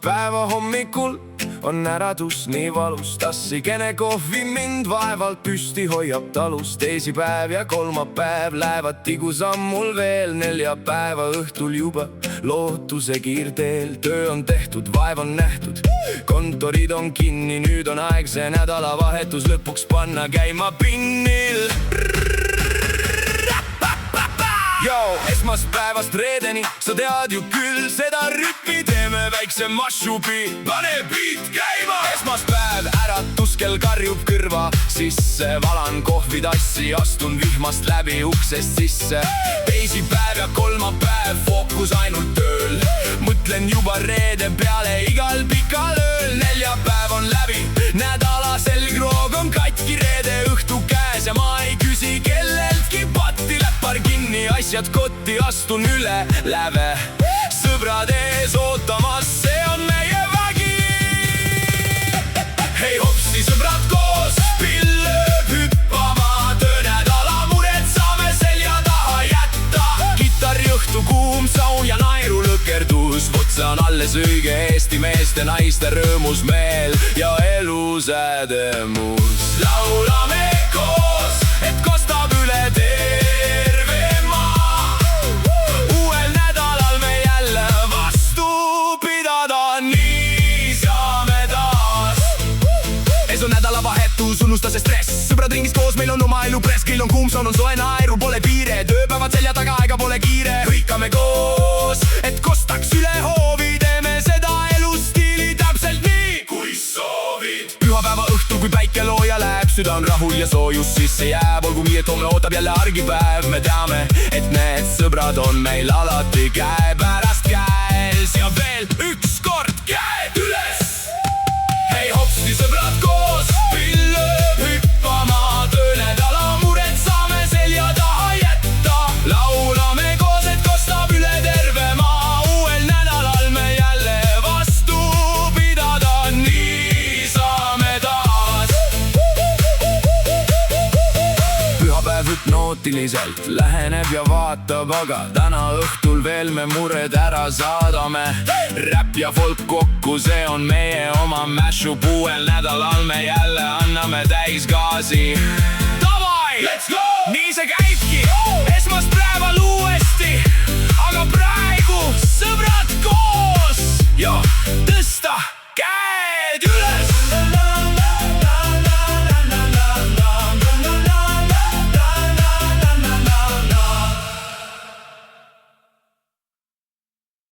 Päeva hommikul on äratus nii valus, tassikene kohvi mind vaevalt püsti hoiab talus. Teisipäev ja kolmapäev lähevad tigusammul veel, neljapäeva õhtul juba lootuse kiirteel. Töö on tehtud, vaev on nähtud, kontorid on kinni, nüüd on aeg see nädalavahetus lõpuks panna käima pinnil. Yo, esmaspäevast reedeni, sa tead ju küll seda rütmi, teeme väikse mashupi, pane beat käima. Esmaspäev, äratus kell karjub kõrva sisse, valan kohvitassi, astun vihmast läbi uksest sisse. Teisipäev ja kolmapäev, fookus ainult tööl, mõtlen juba reede peale igal pikal ööl. Neljapäev on läbi, nädala selgroog on katki, reede õhtu käes ja ma ei küsi kelleltki patti. Läppar kinni, asjad kotti, astun üle läve, sõbrad ees ootamas, see on meie vägi. Hei hopsi sõbrad koos, pill lööb hüppama, töönädala mured saame selja taha jätta. Kitarri õhtu kuum saun ja naeru lõkerdus, see on alles õige Eesti meeste naiste rõõmus meel ja elus ädemus. Laulame koos, et kostab üle terve maa. Uuel nädalal me jälle vastu pidada, nii saame taas. Ees on nädalavahetus, unusta see stress, sõbrad ringis koos, meil on oma elu press. Grill on kuum, saun on soe, naeru pole piire, tööpäevad selja taga, aega pole kiire. Hõikame koos, et kostaks üle hoovi, teeme seda elustiili täpselt nii, kui soovid. Pühapäeva õhtul, kui päike looja läheb, süda on rahul ja soojus sisse jääb. Olgu nii, et homme ootab jälle argipäev, me teame, et need sõbrad on meil alati käepärast käes. Ja veel üks kord käed üles. Hei hopsti sõbrad koos, pill lööb hüppama, töönädala mured saame selja taha jätta. Laulame koos, et kostab üle terve maa. Uuel nädalal me jälle vastu pidada, nii saame taas. Pühapäev hüpnootiliselt läheneb ja vaatab, aga täna õhtul veel me mured ära saadame. Räpp ja folk kokku, see on meie oma mashup. Uuel nädalal me jälle anname täis gaasi. Davai! Let's go! Nii see käibki, esmaspäeval uuesti.